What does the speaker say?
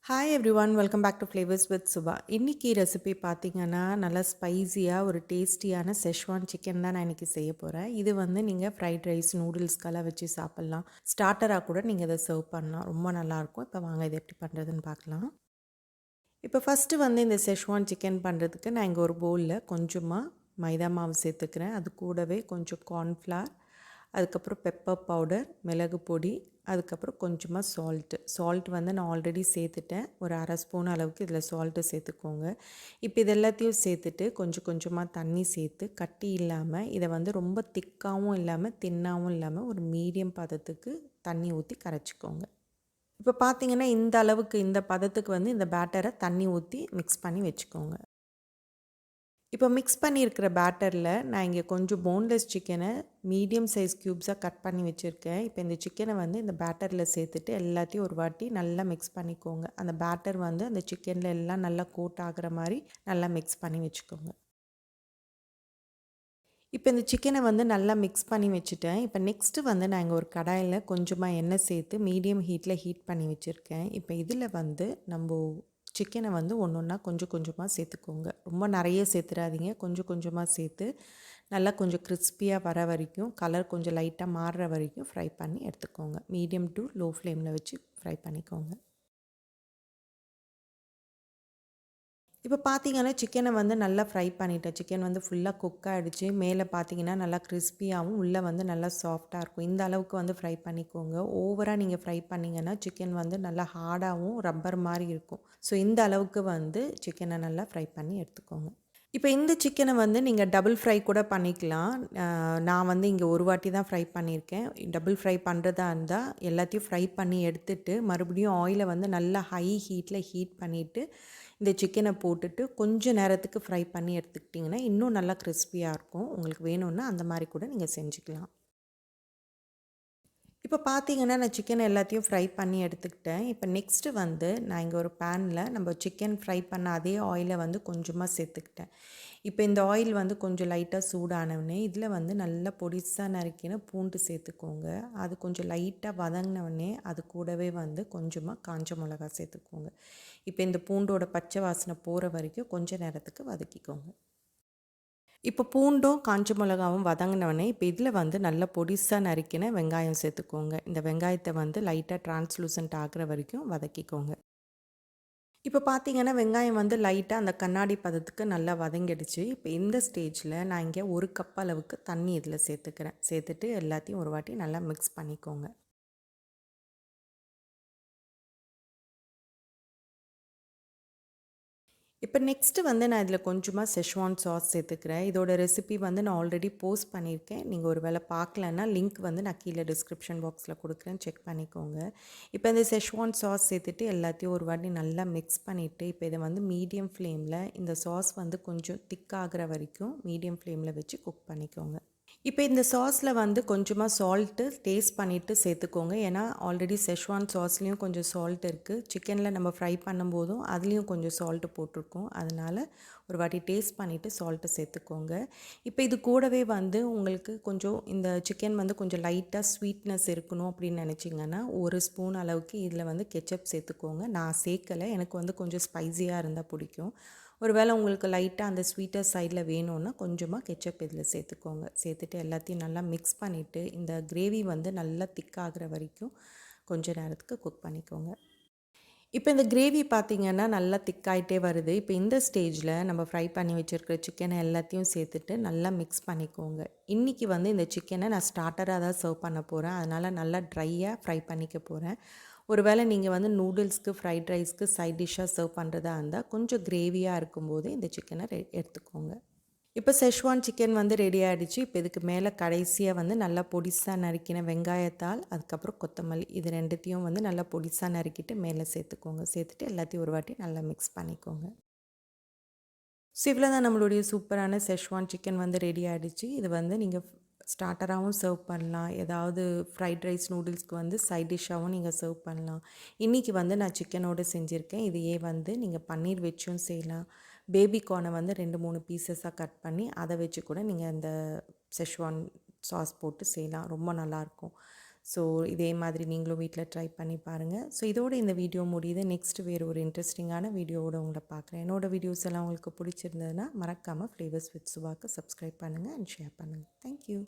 Hi everyone, welcome back to flavours with Subha. இன்றைக்கி recipe பார்த்திங்கன்னா நல்லா ஸ்பைஸியாக ஒரு டேஸ்டியான செஷ்வான் சிக்கன் தான் நான் இன்றைக்கி செய்ய போகிறேன். இது வந்து நீங்கள் ஃப்ரைட் ரைஸ் நூடுல்ஸ்க்கெல்லாம் வச்சு சாப்பிட்லாம். ஸ்டார்டராக கூட நீங்கள் இதை சர்வ் பண்ணலாம். ரொம்ப நல்லாயிருக்கும். இப்போ வாங்க இதை எப்படி பண்ணுறதுன்னு பார்க்கலாம். இப்போ ஃபஸ்ட்டு வந்து இந்த செஷ்வான் சிக்கன் பண்ணுறதுக்கு நான் இங்கே ஒரு பவுலில் கொஞ்சமாக மைதா மாவு சேர்த்துக்கிறேன். அது கூடவே கொஞ்சம் கார்ன்ஃப்ளவர், அதுக்கப்புறம் பெப்பர் பவுடர், மிளகு பொடி, அதுக்கப்புறம் கொஞ்சமாக சால்ட் வந்து நான் ஆல்ரெடி சேர்த்துட்டேன். ஒரு அரை ஸ்பூன் அளவுக்கு இதில் சால்ட்டு சேர்த்துக்கோங்க. இப்போ இது எல்லாத்தையும் சேர்த்துட்டு கொஞ்சம் கொஞ்சமாக தண்ணி சேர்த்து கட்டி இல்லாமல் இதை வந்து ரொம்ப திக்காகவும் இல்லாமல் தின்னாகவும் இல்லாமல் ஒரு மீடியம் பதத்துக்கு தண்ணி ஊற்றி கரைச்சிக்கோங்க. இப்போ பார்த்தீங்கன்னா இந்த அளவுக்கு இந்த பதத்துக்கு வந்து இந்த பேட்டரை தண்ணி ஊற்றி மிக்ஸ் பண்ணி வச்சுக்கோங்க. இப்போ மிக்ஸ் பண்ணியிருக்கிற பேட்டரில் நான் இங்கே கொஞ்சம் போன்லெஸ் சிக்கனை மீடியம் சைஸ் க்யூப்ஸாக கட் பண்ணி வச்சுருக்கேன். இப்போ இந்த சிக்கனை வந்து இந்த பேட்டரில் சேர்த்துட்டு எல்லாத்தையும் ஒரு வாட்டி நல்லா மிக்ஸ் பண்ணிக்கோங்க. அந்த பேட்டர் வந்து அந்த சிக்கனில் எல்லாம் நல்லா கோட் ஆகிற மாதிரி நல்லா மிக்ஸ் பண்ணி வச்சுக்கோங்க. இப்போ இந்த சிக்கனை வந்து நல்லா மிக்ஸ் பண்ணி வச்சுட்டேன். இப்போ நெக்ஸ்ட்டு வந்து நான் இங்கே ஒரு கடாயில் கொஞ்சமாக எண்ணெய் சேர்த்து மீடியம் ஹீட்டில் ஹீட் பண்ணி வச்சுருக்கேன். இப்போ இதில் வந்து நம்ம சிக்கனை வந்து ஒன்று ஒன்றா கொஞ்சம் கொஞ்சமாக சேர்த்துக்கோங்க. ரொம்ப நிறைய சேர்த்துறாதீங்க. கொஞ்சம் கொஞ்சமாக சேர்த்து நல்லா கொஞ்சம் கிறிஸ்பியாக வர வரைக்கும், கலர் கொஞ்சம் லைட்டாக மாறுற வரைக்கும் ஃப்ரை பண்ணி எடுத்துக்கோங்க. மீடியம் டு லோ ஃப்ளேமில் வச்சு ஃப்ரை பண்ணிக்கோங்க. இப்போ பார்த்தீங்கன்னா சிக்கனை வந்து நல்லா ஃப்ரை பண்ணிட்டேன். சிக்கன் வந்து ஃபுல்லாக குக் ஆகிடுச்சு. மேலே பார்த்தீங்கன்னா நல்லா கிறிஸ்பியாகவும் உள்ளே வந்து நல்லா சாஃப்டாக இருக்கும். இந்த அளவுக்கு வந்து ஃப்ரை பண்ணிக்கோங்க. ஓவராக நீங்கள் ஃப்ரை பண்ணிங்கன்னா சிக்கன் வந்து நல்லா ஹார்டாகவும் ரப்பர் மாதிரி இருக்கும். ஸோ இந்த அளவுக்கு வந்து சிக்கனை நல்லா ஃப்ரை பண்ணி எடுத்துக்கோங்க. இப்போ இந்த சிக்கனை வந்து நீங்கள் டபுள் ஃப்ரை கூட பண்ணிக்கலாம். நான் வந்து இங்கே ஒரு வாட்டி தான் ஃப்ரை பண்ணியிருக்கேன். டபுள் ஃப்ரை பண்ணுறதா இருந்தால் எல்லாத்தையும் ஃப்ரை பண்ணி எடுத்துட்டு மறுபடியும் ஆயிலை வந்து நல்லா ஹை ஹீட்டில் ஹீட் பண்ணிவிட்டு இந்த சிக்கனை போட்டுட்டு கொஞ்சம் நேரத்துக்கு ஃப்ரை பண்ணி எடுத்துக்கிட்டிங்கன்னா இன்னும் நல்லா கிறிஸ்பியாக இருக்கும். உங்களுக்கு வேணும்னா அந்த மாதிரி கூட நீங்கள் செஞ்சுக்கலாம். இப்போ பார்த்தீங்கன்னா நான் சிக்கன் எல்லாத்தையும் ஃப்ரை பண்ணி எடுத்துக்கிட்டேன். இப்போ நெக்ஸ்ட்டு வந்து நான் இங்கே ஒரு பேனில் நம்ம சிக்கன் ஃப்ரை பண்ண அதே ஆயிலை வந்து கொஞ்சமாக சேர்த்துக்கிட்டேன். இப்போ இந்த ஆயில் வந்து கொஞ்சம் லைட்டாக சூடானவுடனே இதில் வந்து நல்லா பொடிசாக நறுக்கின பூண்டு சேர்த்துக்கோங்க. அது கொஞ்சம் லைட்டாக வதங்கினவுடனே அது கூடவே வந்து கொஞ்சமாக காஞ்ச மிளகா சேர்த்துக்கோங்க. இப்போ இந்த பூண்டோட பச்சை வாசனை போகிற வரைக்கும் கொஞ்சம் நேரத்துக்கு வதக்கிக்கோங்க. இப்போ பூண்டும் காஞ்ச மிளகாவும் வதங்கினவொடனே இப்போ இதில் வந்து நல்லா பொடிசாக நறுக்கின வெங்காயம் சேர்த்துக்கோங்க. இந்த வெங்காயத்தை வந்து லைட்டாக டிரான்ஸ்லூசன்ட் ஆகிற வரைக்கும் வதக்கிக்கோங்க. இப்போ பார்த்தீங்கன்னா வெங்காயம் வந்து லைட்டாக அந்த கண்ணாடி பதத்துக்கு நல்லா வதங்கிடுச்சு. இப்போ இந்த ஸ்டேஜில் நான் இங்கே 1 கப் அளவுக்கு தண்ணி இதில் சேர்த்துக்கிறேன். சேர்த்துட்டு எல்லாத்தையும் ஒரு வாட்டி நல்லா மிக்ஸ் பண்ணிக்கோங்க. இப்போ நெக்ஸ்ட்டு வந்து நான் இதில் கொஞ்சமாக செஷ்வான் சாஸ் சேர்த்துக்கிறேன். இதோட ரெசிபி வந்து நான் ஆல்ரெடி போஸ்ட் பண்ணியிருக்கேன். நீங்கள் ஒரு வேளை பார்க்கலன்னா லிங்க் வந்து நான் கீழே டிஸ்கிரிப்ஷன் பாக்ஸில் கொடுக்குறேன், செக் பண்ணிக்கோங்க. இப்போ இந்த செஷ்வான் சாஸ் சேர்த்துட்டு எல்லாத்தையும் ஒரு வாட்டி நல்லா மிக்ஸ் பண்ணிவிட்டு இப்போ இதை வந்து மீடியம் ஃப்ளேமில் இந்த சாஸ் வந்து கொஞ்சம் திக்காகிற வரைக்கும் மீடியம் ஃப்ளேமில் வச்சு குக் பண்ணிக்கோங்க. இப்போ இந்த சாஸில் வந்து கொஞ்சமாக சால்ட்டு டேஸ்ட் பண்ணிவிட்டு சேர்த்துக்கோங்க. ஏன்னா ஆல்ரெடி செஷ்வான் சாஸ்லேயும் கொஞ்சம் சால்ட் இருக்குது. சிக்கனில் நம்ம ஃப்ரை பண்ணும்போதும் அதுலேயும் கொஞ்சம் சால்ட்டு போட்டிருக்கோம். அதனால் ஒரு வாட்டி டேஸ்ட் பண்ணிவிட்டு சால்ட்டு சேர்த்துக்கோங்க. இப்போ இது கூடவே வந்து உங்களுக்கு கொஞ்சம் இந்த சிக்கன் வந்து கொஞ்சம் லைட்டாக ஸ்வீட்னஸ் இருக்கணும் அப்படின்னு நினச்சிங்கன்னா 1 ஸ்பூன் அளவுக்கு இதில் வந்து கெச்சப் சேர்த்துக்கோங்க. நான் சேர்க்கலை, எனக்கு வந்து கொஞ்சம் ஸ்பைஸியாக இருந்தால் பிடிக்கும். ஒரு வேளை உங்களுக்கு லைட்டாக அந்த ஸ்வீட்டர் சைடில் வேணும்னா கொஞ்சமாக கெச்சப் இதில் சேர்த்துக்கோங்க. சேர்த்துட்டு எல்லாத்தையும் நல்லா மிக்ஸ் பண்ணிவிட்டு இந்த கிரேவி வந்து நல்லா திக்காகிற வரைக்கும் கொஞ்ச நேரத்துக்கு குக் பண்ணிக்கோங்க. இப்போ இந்த கிரேவி பார்த்திங்கன்னா நல்லா திக்காயிட்டே வருது. இப்போ இந்த ஸ்டேஜில் நம்ம ஃப்ரை பண்ணி வச்சுருக்கிற சிக்கனை எல்லாத்தையும் சேர்த்துட்டு நல்லா மிக்ஸ் பண்ணிக்கோங்க. இன்றைக்கி வந்து இந்த சிக்கனை நான் ஸ்டார்டராக தான் சர்வ் பண்ண போகிறேன். அதனால் நல்லா ட்ரையாக ஃப்ரை பண்ணிக்க போகிறேன். ஒரு வேளை நீங்கள் வந்து நூடுல்ஸ்க்கு, ஃப்ரைட் ரைஸ்க்கு சைட் டிஷ்ஷாக சர்வ் பண்ணுறதா இருந்தால் கொஞ்சம் கிரேவியாக இருக்கும்போது இந்த சிக்கனை எடுத்துக்கோங்க. இப்போ செஷ்வான் சிக்கன் வந்து ரெடி ஆகிடுச்சு. இப்போ இதுக்கு மேலே கடைசியாக வந்து நல்லா பொடிசாக நறுக்கின வெங்காயத்தாள், அதுக்கப்புறம் கொத்தமல்லி இது ரெண்டுத்தையும் வந்து நல்லா பொடிசாக நறுக்கிட்டு மேலே சேர்த்துக்கோங்க. சேர்த்துட்டு எல்லாத்தையும் ஒரு வாட்டி நல்லா மிக்ஸ் பண்ணிக்கோங்க. ஸோ இவ்வளோ தான் நம்மளுடைய சூப்பரான செஷ்வான் சிக்கன் வந்து ரெடி ஆகிடுச்சு. இது வந்து நீங்கள் ஸ்டார்டராகவும் சர்வ் பண்ணலாம். ஏதாவது ஃப்ரைட் ரைஸ் நூடுல்ஸ்க்கு வந்து சைட் டிஷ்ஷாகவும் நீங்கள் சர்வ் பண்ணலாம். இன்றைக்கி வந்து நான் சிக்கனோடு செஞ்சுருக்கேன். இதையே வந்து நீங்கள் பன்னீர் வச்சும் செய்யலாம். பேபி கார்னை வந்து 2-3 பீசஸாக கட் பண்ணி அதை வச்சு கூட நீங்கள் இந்த செஷ்வான் சாஸ் போட்டு செய்யலாம். ரொம்ப நல்லாயிருக்கும். ஸோ இதே மாதிரி நீங்களும் வீட்டில் ட்ரை பண்ணி பாருங்கள். ஸோ இதோட இந்த வீடியோ முடியுது. நெக்ஸ்ட் வேறு ஒரு இன்ட்ரெஸ்டிங்கான வீடியோவோட உங்களை பார்க்குறேன். என்னோடய வீடியோஸ் எல்லாம் உங்களுக்கு பிடிச்சிருந்ததுன்னா மறக்காமல் ஃப்ளேவர்ஸ் வித் சுபாக்கு சப்ஸ்கிரைப் பண்ணுங்கள் அண்ட் ஷேர் பண்ணுங்கள். தேங்க்யூ.